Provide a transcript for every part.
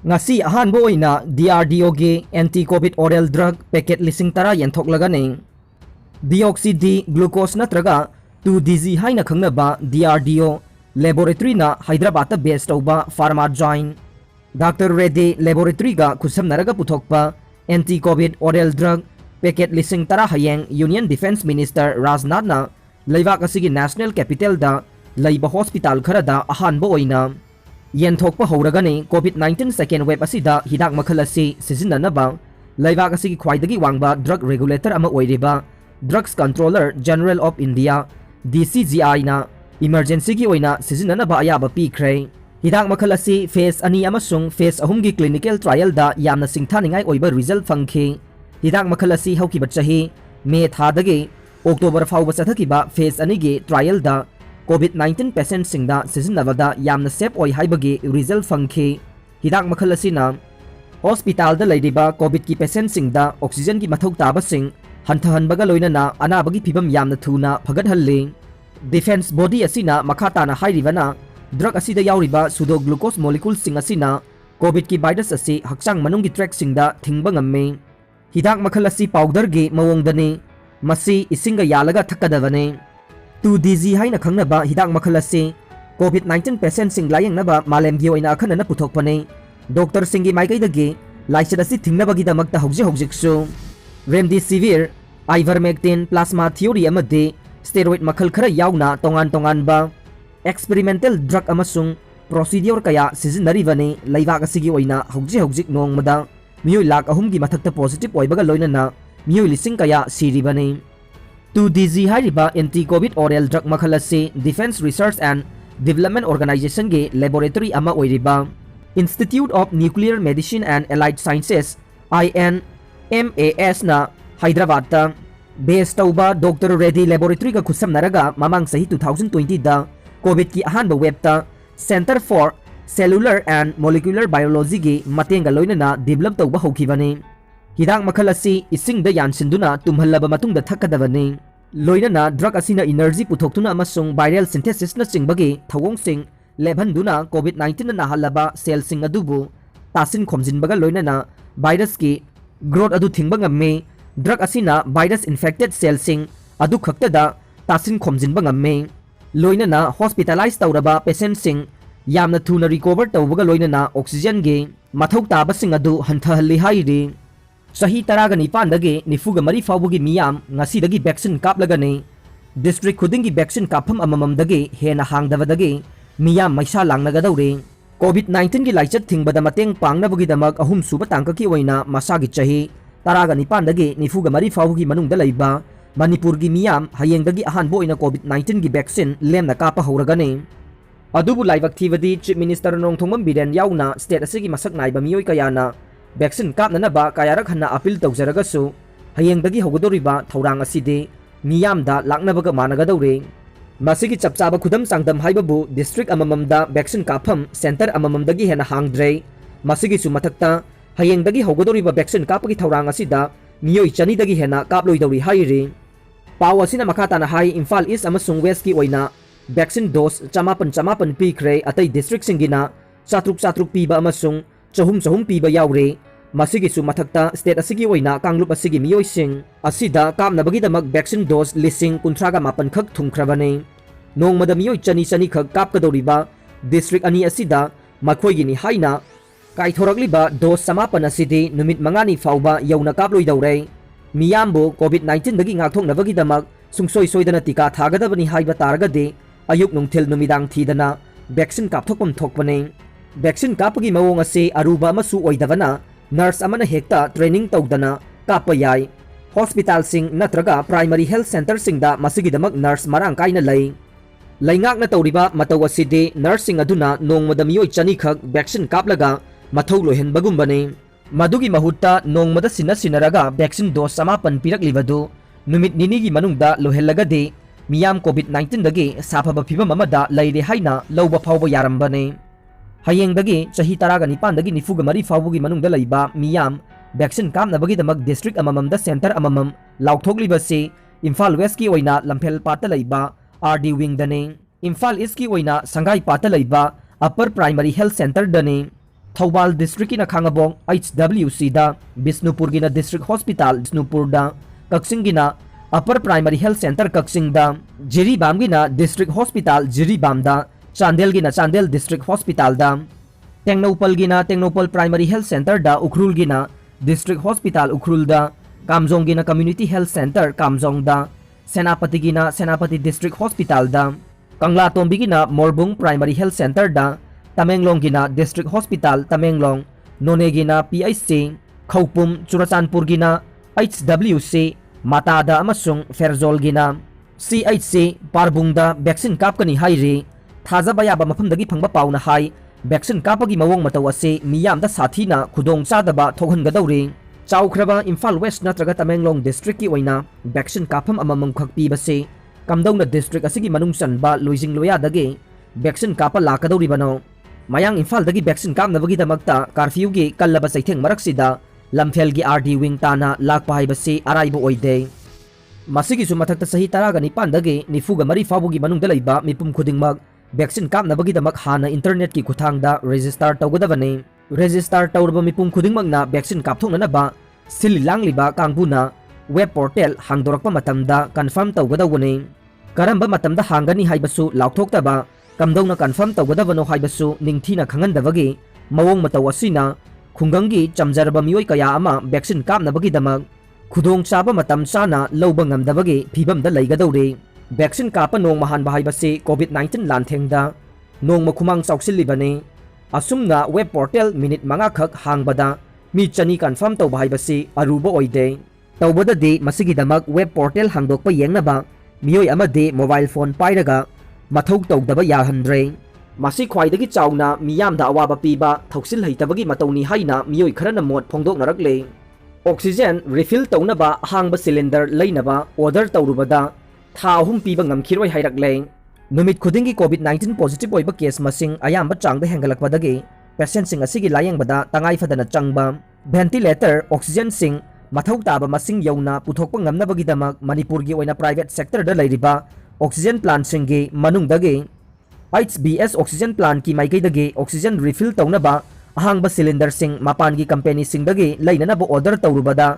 ngasi ahanbo oina DRDO ge anti covid oral drug packet lising tara yenthoklegani deoxy D glucose natraga 2DG haina khangnaba DRDO laboratory na Hyderabad ta base tauba Pharmajoin Dr. Reddy laboratory ga khusam puthokpa anti covid oral drug packet lising tara hayeng Union Defense Minister Rajnath na leibak asigi national capital da leiba hospital kharada ahanbo oina yenthokpa houragani covid-19 second wave asida hidak makhal asi sizinanaba leibak asigi khwaidagi wangba drug regulator ama oiriba drugs controller general of India DCGI na emergency gi oina sizinanaba ayaba pikre hidak makhal asi phase ani amasung phase ahum gi clinical trial da yamna singthaningai oiba result fangkhi hidak makhal asi haukiba chahi me thadagi October fauba sathakiba phase ani gi trial da COVID-19 patient singda sizinabada yamna safe oi haibagi result fangkhi hidak makhal asina hospital da leidiba covid ki patient singda oxygen ki mathau taba sing hanthahanbaga loinana anabagi phibam yamna thuna phagat halli defense body asina makhata na hairibana drug asida yauriba pseudo glucose molecule sing asina covid ki virus asi hakchang manung gi track singda thingba ngamme hidak makhal asi powder gi mawongdani masi isinga yalaga thakadavane 2DG haina khangnaba hidak makhal asi covid-19 patient sing layengnaba malemgi oina akhanana puthokpane doctor singi maigaidagi laisad asi thingnabagi damakta hojiksu remdesivir ivermectin plasma theory amade steroid makhal khara yauna tongan ba experimental drug amasung procedure kaya sizinaribane leibak asigi oina hojik nongmada miyoi lakh ahum gi mathakta positive oibaga loinana miyoi lising kaya siribane 2DG hariba anti-COVID oral drug makhal asi Defense Research and Development Organization ge laboratory ama oiriba Institute of Nuclear Medicine and Allied Sciences INMAS na Hyderabad ta base tauba Dr. Reddy laboratory ga khusam naraga mamang sahi 2020 da COVID ki ahanba web ta Center for Cellular and Molecular Biology ge matenga loinana develop tauba hokibane hidak makhal asi ising da yansinduna tumhallaba matungda thakadabane loinana drug asina energy puthoktuna amasung viral synthesis na singbagi thawong sing lebhanduna covid-19 na halaba cell sing adubu tasin khomjinbaga loinana virus ki growth adu thingba ngamme drug asina virus infected cell sing adu khakta da tasin khomjinba ngamme loinana hospitalized tawraba patient sing yamna thuna recover tawbaga loinana oxygen ge mathau taba sing adu hanthahalli hairi Sahi taraga nipan dagi nifuga mari fawbugi miyam ngasi dagi vaccine kaplagani district khudingi vaccine kapham amamam dagi hena hangdavadagi miyam maisa langnagadaure covid-19 gi laichat thingbada mateng pangnabagi damak ahum suba tangka ki oina masagi chahi taraga nipan dagi nifuga mari fawbugi manungda leiba manipur gi miyam hayeng dagi ahan bo ina covid-19 gi vaccine lemna kapa horagani adubu laibak thibadi chief minister nongthongmam biren yauna state asigi masak naiba miyoi kayana vaccine kapnanaba kayarak hanna appeal tawjaragasu hayengdagi hogodoriba thaurang aside miyamda laknabaga managadaure masigi chapchaba khudam sangdam haibabu district amamamda vaccine kapham center amamamdagi hena hangdre masigi su mathakta hayengdagi hogodoriba vaccine kapagi thaurang asida miyoi chani dagi hena kaploidori haire paw asina makhata na hai Imphal East amasung West ki oina vaccine dose chamapan pikre atai district singina chatruk piba amasung chahum piba yaure masigi su mathakta state asigi oina kanglup asigi miyoi sing asida kamnabagi damak vaccine dose lising kuntraga mapan khak thungkhrabane nongmada miyoi chani khak kapkadoriba district ani asida makhoigini haina kaithorakliba dose samapan asidi numit mangani fauba yauna kaploidaure miyambo covid-19 dagi ngakthoknabagi damak sungsoi soidana tika thagadabani haiba taragade ayuk nungthil numidang thidana vaccine kapthokpam thokpane vaccine kapagi mawong ase aruba masu oidavana nurse amana hekta training tawdana kapa yai hospital sing natraga primary health center singda masigi damak nurse marang kaina laingak na tawriba mataw aside nursing aduna nongmada miyoi chani khak vaccine kaplaga mathau lohen bagumbane madugi mahutta nongmada sinaraga vaccine dose samapan piraklibadu numit ninigi manungda lohellagade miyam covid-19 dagi saphaba phibam amada leire haina lawba phawba yarambane hayengdagi chahi taraga nipan dagi nifuga mari fawbugi manungda leiba miyam vaccine kamnabagi damak district amamamda center amamam laukthokliba se Imphal West ki oina Lamphel pata leiba RD wing dane Imphal East ki oina Sangai pata leiba Upper Primary Health Center dane Thoubal district की खांगाबोंग HWC दा, बिष्णुपुर की district hospital Bishnupur दा, कक्सिंग की upper primary health centre Kakching दा, जिरीबाम की district hospital Jiribam दा, चांदेल की Chandel district hospital दा, टेंगनौपल की टेंगनौपल प्राइमरी हेल्थ सेंटर दा, उखरुल की डिस्ट्रिक्ट हॉस्पिटल उखरुल दा, कामजोंग की कम्युनिटी हेल्थ सेंटर कामजोंग दा, सेनापति की सेनापति डिस्ट्रिक्ट हॉस्पिटल दा, कंगला तोंबी की मोरबुंग प्राइमरी हेल्थ सेंटर दा, तमेंगलोंग की डिस्ट्रिक्ट हॉस्पिटल तमेंगलोंग, नोने की PHC, खौपुम चुराचानपुर की HWC, मातादा अमसुंग फेरजोल की CHC पारबुंगदा वैक्सीन कापकनी हाइरे, थाजबा याबा मफमदगी फंगबा पाउना हाई, वैक्सीन कापगी मवोंग मतौ असे मियामदा साथीना खुदोंग चादबा थोहनगदौरे। चाउख्रबा इम्फाल वेस्ट नत्रगा तमेंगलोंग डिस्ट्रिक्ट की ओइना वैक्सीन काफम अममम खक पीबसे कमदौना डिस्ट्रिक्ट असिगी मनुंग चनबा लोइजिंग लोयादगे वैक्सीन कापा लाकदौरिबनो। मयांग इम्फालदगी वैक्सीन कापनबगीदमक्ता कर्फ्यू की कल्लबा चैथेंग मरक्सिदा लमफेल की RD विंग ताना लाकपा हाइबसे अराइबो ओइदे। मसिगिसु मथक्ता सही 19 निफुगा मरी फाबुगी मनुंगदा लैबा मिपुम खुदिंगमक वैक्सीन कापनबगीदमक हाना इंटरनेट की खुथांगदा रजिस्टर तौगदबने। रजिस्टर तौरबा मिपुम खुदिंगमकना वैक्सीन कापथोंगनबा सिली लांगलिबा कांगबुना web portal हांगदोरकपा मतमदा confirm तौगदौबने। Karamba मतमदा हांगनी हाइबसु लाउथोक्तबा कमदौना confirm तौगदबनो हाइबसु निंगथीना खंगनदबगे मवोंग मतौ असिना खुंगंगी चमजरबा मियोय कया अमा वैक्सीन कापनबगीदमक खुदोंग चाबा मतम चाना लौबा ngamdabage फिबमदा लैगदौरे। वैक्सीन कापा नोंग महानबा हाइबसे कोविड-19 लांथेंगदा नोंग खुमांग चौसिल्लिबने। असुमना वेब पोर्टल मिनिट 5 खक हांगबदा मी चनी कन्फर्म तौबा हाइबसे अरुबा ओइदे। तौबददे मसिगिदमक वेब पोर्टल हांगदोकपा येंगनबा मियोय अमदे मोबाइल फोन पाइरगा मथौ तौदबा याहंद्रे। मसि ख्वाइदगी चाउना मियामदा अवाबा पीबा थौसिल हैतबगी मतौनी हाइना मियोय खरना मोट फोंदोकनरकले। ऑक्सीजन रिफिल तौनबा हांगबा सिलिंडर लैनबा ऑर्डर तौरुबदा था 3 पीबा ngamkhiroi hairакले। नुमित खुदिंगी कोविड-19 पॉजिटिव ओइबा केस मसिंग अयाम चांग हेंगलकपदगे पेशेंट सिंग असिगी लायंगबदा तंगाई फदना चंगबा वेंटिलेटर ऑक्सीजन सिंग मथौ ताबा मसिंग यौना पुथोकपा ngamnabagidamak मणिपुर की ओइना प्राइवेट सेक्टर दा लैरिबा ऑक्सीजन प्लांट सिंगे मनुंगदगे HBS ऑक्सीजन प्लांट की माइकैदगे ऑक्सीजन रिफिल तौनबा अहांगबा सिलिंडर सिंग मापान की कंपनी सिंगदगे लैननबा ऑर्डर तौरुबदा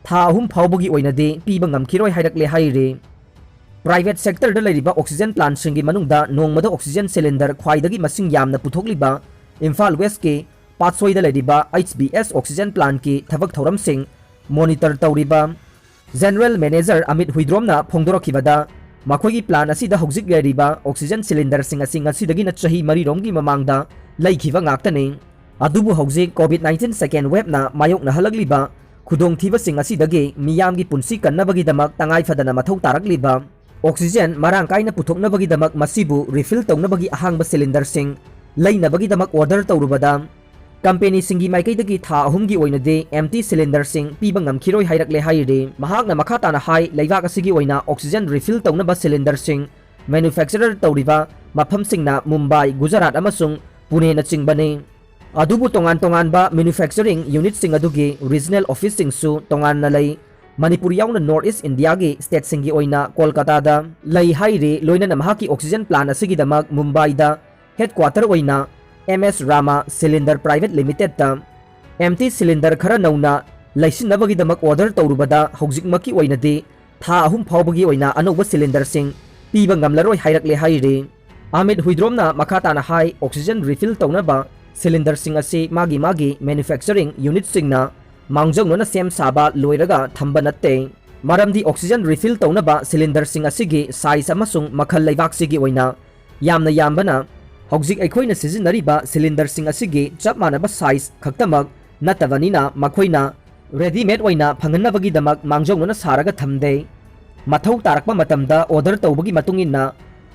था 3 फाउबगी ओइनदे पीबा ngamkhiroi hairакले हाइरे। प्राइवेट सेक्टर दा लैरिबा ऑक्सीजन प्लांट सिंगी मनुंगदा नोंगमदा ऑक्सीजन सिलिंडर ख्वाइदगी मसिंग यामना पुथोकलिबा इम्फाल वेस्ट के पातसोइदा लैरिबा HBS ऑक्सीजन प्लांट की थबक थौरम सिंग मॉनिटर तौरिबा जनरल मैनेजर अमित हुइद्रोमना फोंदोरखिबदा मखोगी प्लान असिदा हौजिक लैरिबा ऑक्सीजन सिलिंडर सिंग असिंग असिदगी न चही मरी रोंगी ममांगदा लैखिबा ngakतने। अदुबु हौजिक कोविड-19 सेकेंड वेबना मायोकना हलगलिबा खुदोंथीबा सिंग असिदगे मियामगी पुंसी कन्नबगीदमक तंगाई फदना मथौ तारकलिबा ऑक्सीजन मरांग काइना पुथोकनबगीदमक मसिबु रिफिल तौनबगी अहांगबा सिलिंडर सिंग लैनबगीदमक ऑर्डर तौरुबदा कंपनी सिंगी माइकैदगी था 3 की ओइनदे एम्प्टी सिलिंडर सिंग पीबा ngamkhiroi hairакले हाइरे। महागना मखाताना हाई लैबाक असिगी ओइना ऑक्सीजन रिफिल तौनबा सिलिंडर सिंग मैन्युफैक्चरर तौरिबा मफम सिंगना मुंबई गुजरात अमसुंग पुणे न चिंगबने। अदुबु तोंगान तोंगानबा मैन्युफैक्चरिंग यूनिट सिंग अदुगी रीजनल ऑफिस सिंगसु तोंगान न लई। मणिपुर याउना नॉर्थ ईस्ट इंडिया की स्टेट सिंगी ओइना कोलकाता लई हाइरे। लोइना महाकी ऑक्सीजन प्लांट असिगिदमक मुंबईदा हेडक्वार्टर ओइना MS Rama cylinder private limited ता एम्प्टी सिलिंडर खरा नौना लैसिनबगीदमक ऑर्डर तौरुबदा हौजिकमकी ओइनदे था 3 फाउबगी ओइना अनौबा सिलिंडर सिंग पीबा ngamlaroi hairакले हाइरे। अमित हुइद्रोमना मखाताना हाई ऑक्सीजन रिफिल तौनबा सिलिंडर सिंग असे मागी मैन्युफैक्चरिंग यूनिट सिंगना मांगजौनना सेम साबा लोइरगा थंबा नत्ते। मरमदी ऑक्सीजन रिफिल तौनबा सिलिंडर सिंग असिगी साइज अमसुंग मखल लैबाकसिगी ओइना यामना यामबना हौजिक अखोइना सिजिनरिबा सिलिंडर सिंग असिगी चप मानबा साइज खक्तमक नतबनिना मखोइना रेडीमेड ओइना फंगनबगीदमक मांगजौनना सारगा थमदे। मथौ तारकपा मतमदा ऑर्डर तौबगी मतुंगिना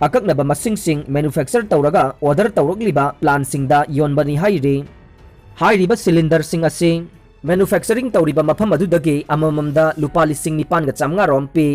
अकक्नबा मसिंग सिंग मैन्युफैक्चर तौरगा ऑर्डर तौरकलिबा प्लान सिंगदा योनबनी हाइरे। हाइरिबा सिलिंडर सिंग असे मैन्युफैक्चरिंग तौरिबा मफम अदुदगे अमममदा लुपा 9,900 रोम पे।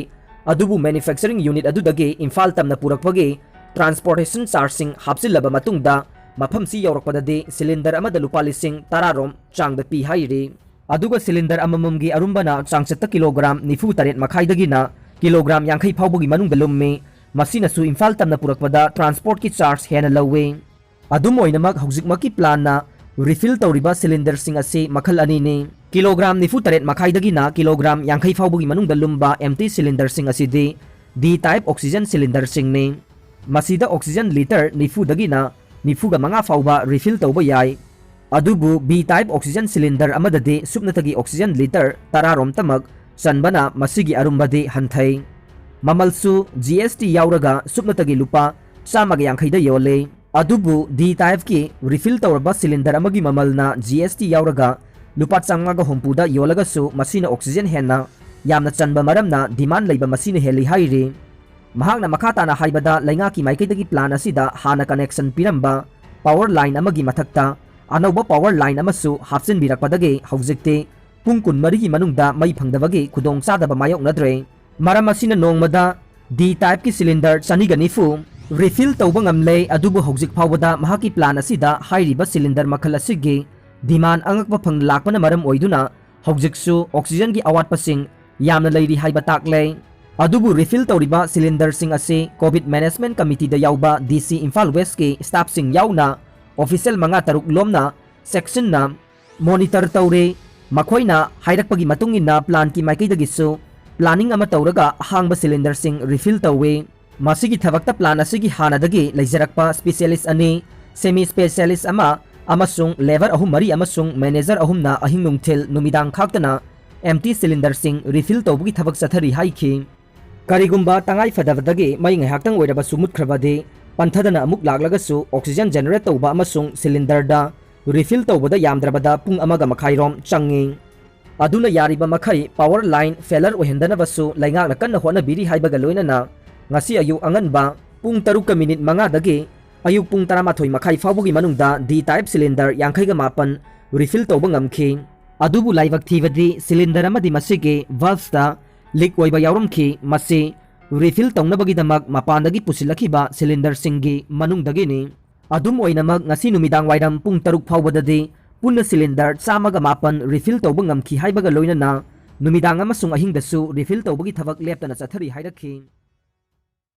अदुबु मैन्युफैक्चरिंग यूनिट अदुदगे इम्फाल तमना पुरकपगे ट्रांसपोर्टेशन चार्जिंग हापसिल्लबा मतुंगदा मफमसी यौरकपददे सिलिंडर अमदा लुपा 10,000 रोम चांगदा पी हाइरे। अदुगा सिलिंडर अमममगी अरुंबना चांगचत्ता किलोग्राम 94 मखाइदगिना किलोग्राम 50 फाउबगी मनुंगदा लुम्मे। मसीनसु इम्फाल तमना पुरकपदा ट्रांसपोर्ट की चार्ज हेना लौवे। अदुम ओइनमक हौजिकमकी प्लानना refill tawriba cylinder sing ase makhal ani ni kilogram 48 makhaidagi na kilogram 50 fawbugi manungda lumba empty cylinder sing asidi D type oxygen cylinder sing ni masida oxygen liter 90 dagi na 95 manga fawba refill tawba yai adubu B type oxygen cylinder amadadi supnatagi oxygen liter 10 rom tamag sanbana masigi arumbadi hanthai mamalsu GST yauraga supnatagi lupa 150 da yole adubu D type ki refill tawraba cylinder amagi mamalna GST yauraga lupa 150 da yolaga su masina oxygen henna yamna chanba maramna demand leiba masina heli hairi mahakna makata na haibada lainga ki maikaidagi plan asida hana connection piramba power line amagi mathakta anauba power line amasu hapsin birakpadage haujikte pung kun marigi manungda mai phangdabage khudong sadaba mayok nadre maram asina nongmada D type ki cylinder chaniganifu refill tawba ngamle adubu haujik phawbada mahaki plan asida hairiba cylinder makhal asigi demand angakpa phang lakpana maram oiduna haujiksu oxygen gi awat pasing yamna leiri haiba takle adubu refill tawriba cylinder sing ase covid management committee da yauba DC Imphal West ki staff sing yauna official manga taruk lomna section na monitor tawre makhoina hairakpagi matungina plan ki maikaidagi su planning ama tawraga hangba cylinder sing refill tawwe masigi thabakta plan asigi hanadagi leijarakpa specialist ani semi specialist ama amasung lever ahum mari amasung manager ahumna ahing nungthil numidang khaktana empty cylinder sing refill tawbugi thabak sathari haiki karigumba tangai fadabadagi mai ngaihaktang oiraba sumut khrabade panthadana amuk laglagasu oxygen generate tawba amasung cylinder da refill tawbada yamdrabada pung amaga makhairom changi aduna yariba makhai power line failure ohendana basu laingak na kanna hona biri haibaga loinana ngasi ayu anganba pung 3 minute manga dagi ayuk pung 13 makhai fawbugi manungda D type cylinder 58 refill tawba ngamki adubu laibak thibadi cylinder amadi masige valves da leak oiba yaurumki masi refill tawnabagi damak mapandagi pusilakhiba cylinder singi manungdagi ni adum oinamak ngasi numidang wairam pung 3 fawbadadi punna cylinder 108 refill tawba ngamki haibaga loinana numidang amasung ahingdasu refill tawbagi thabak leptana chathari hairakhi